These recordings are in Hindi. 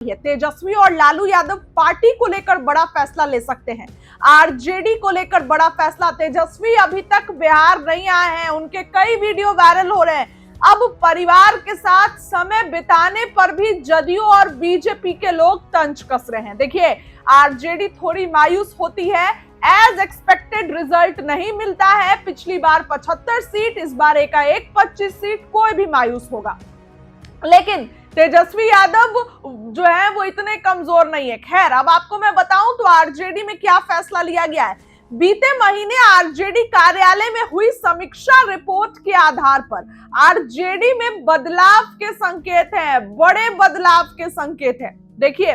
है। तेजस्वी और लालू यादव पार्टी को लेकर बड़ा फैसला ले सकते हैं। आरजेडी को लेकर बड़ा फैसला। तेजस्वी अभी तक बिहार नहीं आए हैं, उनके कई वीडियो वायरल हो रहे हैं। अब परिवार के साथ समय बिताने पर भी जदयू और बीजेपी के लोग तंज कस रहे हैं। देखिए, आरजेडी थोड़ी मायूस होती है। एज एक्सपेक्टेड रिजल्ट नहीं मिलता है। पिछली बार 75 सीट, इस बार एकाएक 25 सीट, कोई भी मायूस होगा। लेकिन तेजस्वी यादव जो है वो इतने कमजोर नहीं है। खैर, अब आपको मैं बताऊं तो आरजेडी में क्या फैसला लिया गया है। बीते महीने आरजेडी कार्यालय में हुई समीक्षा रिपोर्ट के आधार पर आरजेडी में बदलाव के संकेत हैं, बड़े बदलाव के संकेत हैं। देखिए,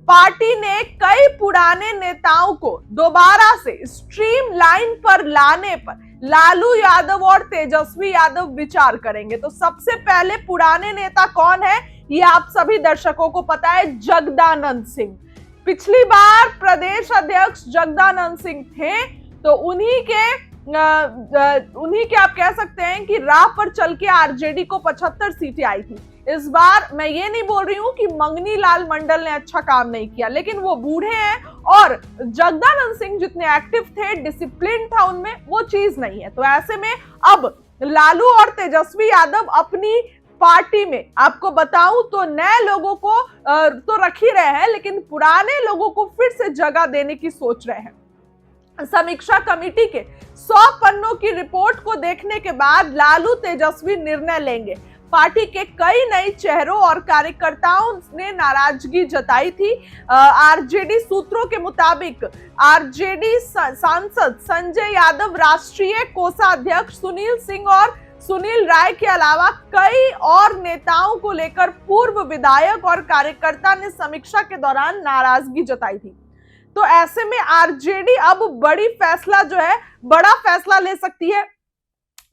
पार्टी ने कई पुराने नेताओं को दोबारा से स्ट्रीम लाइन पर लाने पर लालू यादव और तेजस्वी यादव विचार करेंगे। तो सबसे पहले पुराने नेता कौन है, ये आप सभी दर्शकों को पता है, जगदानंद सिंह। पिछली बार प्रदेश अध्यक्ष जगदानंद सिंह थे, तो उन्हीं के आप कह सकते हैं कि राह पर चल के आरजेडी को 75 सीटें आई थी। इस बार मैं ये नहीं बोल रही हूं कि मंगनी लाल मंडल ने अच्छा काम नहीं किया, लेकिन वो बूढ़े हैं और जगदानंद सिंह जितने एक्टिव थे, डिसिप्लिन था उनमें, वो चीज नहीं है। तो ऐसे में अब लालू और तेजस्वी यादव अपनी पार्टी में, आपको बताऊं तो नए लोगों को तो रख ही रहे हैं, लेकिन पुराने लोगों को फिर से जगह देने की सोच रहे हैं। समीक्षा कमेटी के 100 पन्नों की रिपोर्ट को देखने के बाद लालू तेजस्वी निर्णय लेंगे। पार्टी के कई नए चेहरों और कार्यकर्ताओं ने नाराजगी जताई थी। आरजेडी सूत्रों के मुताबिक आरजेडी सांसद संजय यादव, राष्ट्रीय कोषाध्यक्ष सुनील सिंह और सुनील राय के अलावा कई और नेताओं को लेकर पूर्व विधायक और कार्यकर्ता ने समीक्षा के दौरान नाराजगी जताई थी। तो ऐसे में आरजेडी अब बड़ा फैसला ले सकती है।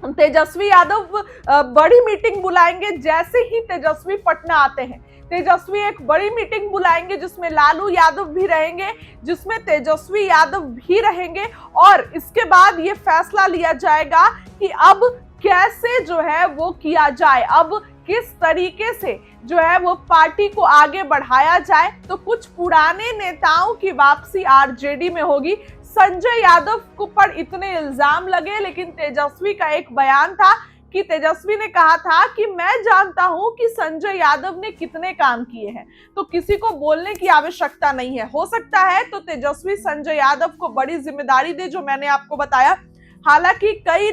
तेजस्वी यादव बड़ी मीटिंग बुलाएंगे। जैसे ही तेजस्वी पटना आते हैं, तेजस्वी एक बड़ी मीटिंग बुलाएंगे जिसमें लालू यादव भी रहेंगे, जिसमें तेजस्वी यादव भी रहेंगे, और इसके बाद ये फैसला लिया जाएगा कि अब कैसे जो है वो किया जाए, अब किस तरीके से जो है वो पार्टी को आगे बढ़ाया जाए। तो कुछ पुराने नेताओं की वापसी आरजेडी में होगी। संजय यादव को पर इतने इल्जाम लगे, लेकिन तेजस्वी का एक बयान था कि तेजस्वी ने कहा था कि मैं जानता हूं कि संजय यादव ने कितने काम किए हैं, तो किसी को बोलने की आवश्यकता नहीं है। हो सकता है तो तेजस्वी संजय यादव को बड़ी जिम्मेदारी दे, जो मैंने आपको बताया। हालांकि कई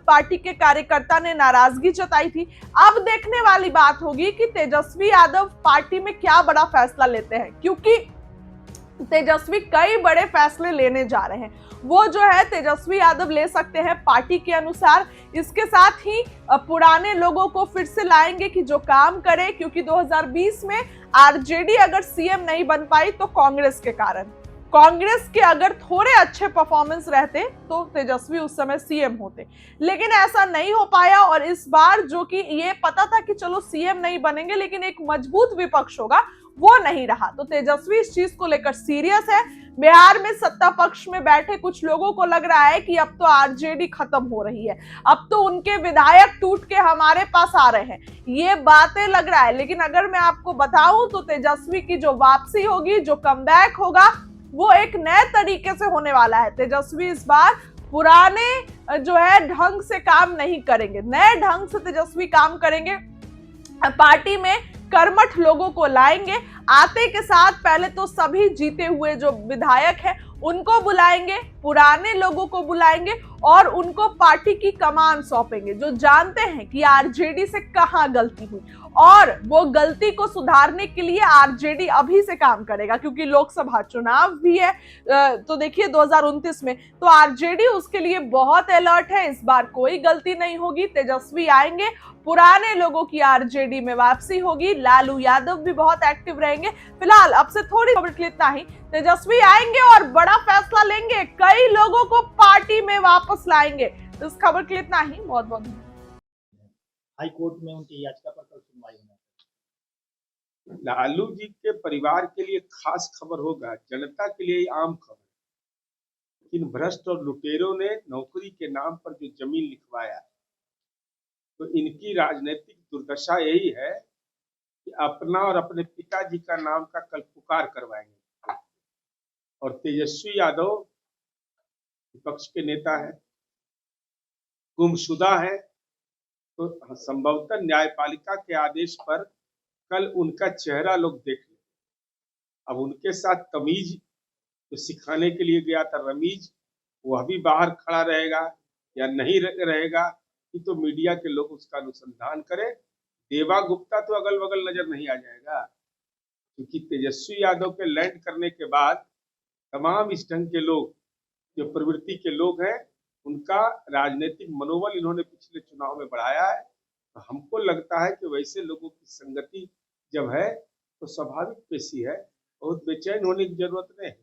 पार्टी के कार्यकर्ता ने नाराजगी जताई थी। अब देखने वाली बात होगी कि तेजस्वी यादव पार्टी में क्या बड़ा फैसला लेते हैं, क्योंकि तेजस्वी कई बड़े फैसले लेने जा रहे हैं। वो जो है तेजस्वी यादव ले सकते हैं पार्टी के अनुसार। इसके साथ ही पुराने लोगों को फिर से लाएंगे कि जो काम करे, क्योंकि 2020 में आरजेडी अगर सीएम नहीं बन पाई तो कांग्रेस के कारण, कांग्रेस के अगर थोड़े अच्छे परफॉर्मेंस रहते तो तेजस्वी उस समय सीएम होते, लेकिन ऐसा नहीं हो पाया। और इस बार जो कि ये पता था कि चलो सीएम नहीं बनेंगे, लेकिन एक मजबूत विपक्ष होगा, वो नहीं रहा। तो तेजस्वी इस चीज को लेकर सीरियस है। बिहार में सत्ता पक्ष में बैठे कुछ लोगों को लग रहा है कि अब तो आरजेडी खत्म हो रही है, अब तो उनके विधायक टूट के हमारे पास आ रहे हैं, ये बातें लग रहा है। लेकिन अगर मैं आपको बताऊं तो तेजस्वी की जो वापसी होगी, जो कमबैक होगा, वो एक नए तरीके से होने वाला है। तेजस्वी इस बार पुराने जो है ढंग से काम नहीं करेंगे, नए ढंग से तेजस्वी काम करेंगे। पार्टी में कर्मठ लोगों को लाएंगे। आते के साथ पहले तो सभी जीते हुए जो विधायक हैं उनको बुलाएंगे, पुराने लोगों को बुलाएंगे और उनको पार्टी की कमान सौंपेंगे, जो जानते हैं कि आरजेडी से कहां गलती हुई, और वो गलती को सुधारने के लिए आरजेडी अभी से काम करेगा, क्योंकि लोकसभा चुनाव भी है। तो देखिए 2029 में, तो आरजेडी उसके लिए बहुत अलर्ट है। इस बार कोई गलती नहीं होगी। तेजस्वी आएंगे, पुराने लोगों की आरजेडी में वापसी होगी, लालू यादव भी बहुत एक्टिव रहेंगे। फिलहाल अब से थोड़ी खबर के लिए इतना ही। तेजस्वी आएंगे और बड़ा फैसला लेंगे, कई लोगों को पार्टी में वापस लाएंगे। तो इस खबर के लिए इतना ही। बहुत बहुत हाई कोर्ट में उनकी याचिका पर कल सुनवाई होना है। लालू जी के परिवार के लिए खास खबर होगा, जनता के लिए आम खबर। इन भ्रष्ट और लुटेरों ने नौकरी के नाम पर जो जमीन लिखवाया, तो इनकी राजनीतिक दुर्दशा यही है कि अपना और अपने पिताजी का नाम का कल पुकार करवाएंगे। और तेजस्वी यादव विपक्ष के नेता है, गुमशुदा है, तो संभवतः न्यायपालिका के आदेश पर कल उनका चेहरा लोग देख लें। अब उनके साथ तमीज जो सिखाने के लिए गया था रमीज, वह भी बाहर खड़ा रहेगा या नहीं रहेगा कि तो मीडिया के लोग उसका अनुसंधान करें। देवा गुप्ता तो अगल बगल नजर नहीं आ जाएगा, क्योंकि तेजस्वी यादव के लैंड करने के बाद तमाम इस ढंग के लोग जो प्रवृत्ति के लोग हैं, उनका राजनीतिक मनोबल इन्होंने पिछले चुनाव में बढ़ाया है। तो हमको लगता है कि वैसे लोगों की संगति जब है तो स्वाभाविक पेशी है, बहुत बेचैन होने की जरूरत नहीं है।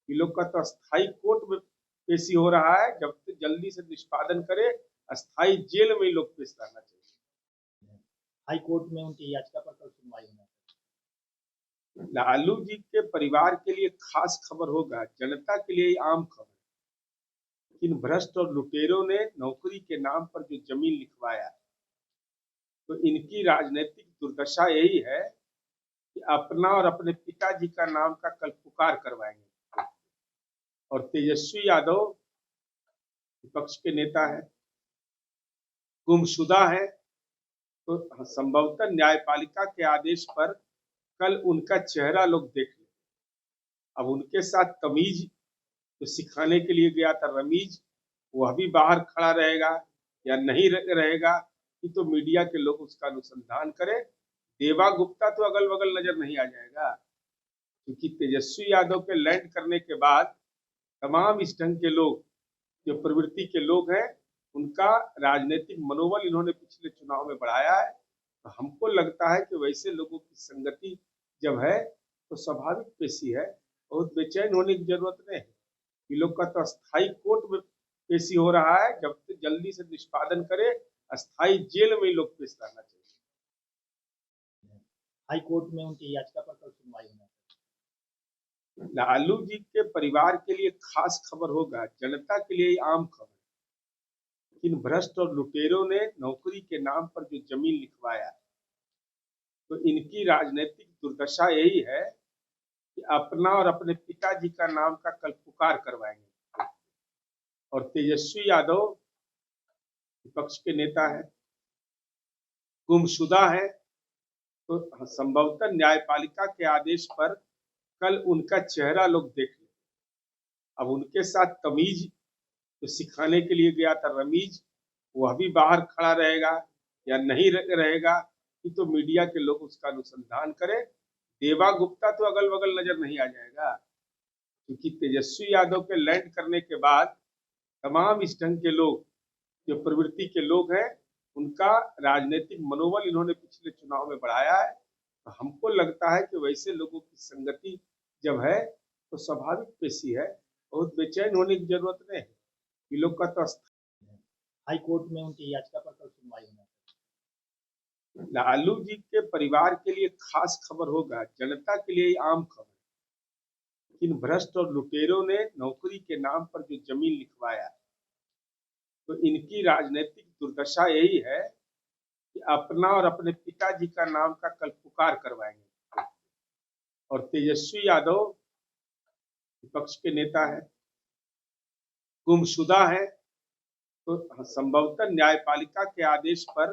ये लोग का तो अस्थायी कोर्ट में पेशी हो रहा है, जब तक जल्दी से निष्पादन करे अस्थायी जेल में लोग पेश रहना चाहिए। हाई कोर्ट में उनकी याचिका पर कल सुनवाई होना है। लालू जी के परिवार के लिए खास खबर होगा, जनता के लिए आम खबर। इन भ्रष्ट और लुटेरों ने नौकरी के नाम पर जो जमीन लिखवाया, तो इनकी राजनीतिक दुर्दशा यही है कि अपना और अपने पिताजी का नाम का कल पुकार करवाएंगे। और तेजस्वी यादव विपक्ष के नेता है, गुमशुदा है, तो संभवतः न्यायपालिका के आदेश पर कल उनका चेहरा लोग देख लें। अब उनके साथ तमीज जो सिखाने के लिए गया था रमीज, वह भी बाहर खड़ा रहेगा या नहीं रहेगा कि तो मीडिया के लोग उसका अनुसंधान करें। देवा गुप्ता तो अगल बगल नजर नहीं आ जाएगा, क्योंकि तेजस्वी यादव के लैंड करने के बाद तमाम इस ढंग के लोग जो प्रवृत्ति के लोग हैं, उनका राजनीतिक मनोबल इन्होंने पिछले चुनाव में बढ़ाया है। तो हमको लगता है कि वैसे लोगों की संगति जब है तो स्वाभाविक पेशी है, बहुत बेचैन होने की जरूरत नहीं है। ये लोग का तो अस्थायी कोर्ट में पेशी हो रहा है, जब तक जल्दी से निष्पादन करे अस्थायी जेल में लोग पेश रहना चाहिए। हाई कोर्ट में उनकी याचिका पर कल सुनवाई होना है। लालू जी के परिवार के लिए खास खबर होगा, जनता के लिए आम खबर। इन भ्रष्ट और लुटेरों ने नौकरी के नाम पर जो जमीन लिखवाया, तो इनकी राजनीतिक दुर्दशा यही है कि अपना और अपने पिताजी का नाम का कल पुकार करवाएंगे। और तेजस्वी यादव विपक्ष के नेता है, गुमशुदा है, तो संभवतः न्यायपालिका के आदेश पर कल उनका चेहरा लोग देख लें। अब उनके साथ तमीज जो सिखाने के लिए गया था रमीज, वह भी बाहर खड़ा रहेगा या नहीं रहेगा कि तो मीडिया के लोग उसका अनुसंधान करें। देवा गुप्ता तो अगल बगल नजर नहीं आ जाएगा, क्योंकि तेजस्वी यादव के लैंड करने के बाद तमाम इस ढंग के लोग जो प्रवृत्ति के लोग हैं, उनका राजनीतिक मनोबल इन्होंने पिछले चुनाव में बढ़ाया है। तो हमको लगता है कि वैसे लोगों की संगति जब है तो स्वाभाविक पेशी है, बहुत बेचैन होने की जरूरत नहीं है। ये लोग का तो हाई कोर्ट में उनकी याचिका पर कल सुनवाई होना है। लालू जी के परिवार के लिए खास खबर होगा, जनता के लिए आम खबर। इन भ्रष्ट और लुटेरों ने नौकरी के नाम पर जो जमीन लिखवाया, तो इनकी राजनीतिक दुर्दशा यही है कि अपना और अपने पिताजी का नाम का कल पुकार करवाएंगे। और तेजस्वी यादव विपक्ष के नेता है, गुमशुदा है, तो संभवतः न्यायपालिका के आदेश पर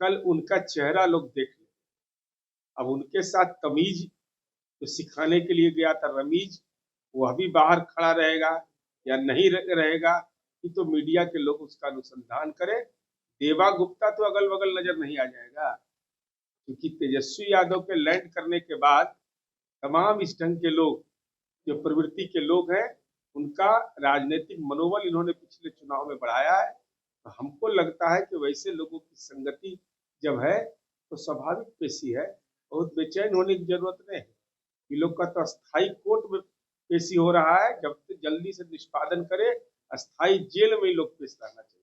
कल उनका चेहरा लोग देख लें। अब उनके साथ तमीज जो सिखाने के लिए गया था रमीज, वह भी बाहर खड़ा रहेगा या नहीं रहेगा कि तो मीडिया के लोग उसका अनुसंधान करें। देवा गुप्ता तो अगल बगल नजर नहीं आ जाएगा, क्योंकि तेजस्वी यादव के लैंड करने के बाद तमाम इस ढंग के लोग जो प्रवृत्ति के लोग हैं, उनका राजनीतिक मनोबल इन्होंने पिछले चुनाव में बढ़ाया है। तो हमको लगता है कि वैसे लोगों की संगति जब है तो स्वाभाविक पेशी है, बहुत बेचैन होने की जरूरत नहीं है। ये लोग का तो अस्थायी कोर्ट में पेशी हो रहा है, जब तक जल्दी से निष्पादन करे अस्थायी जेल में लोग पेश रहना चाहिए।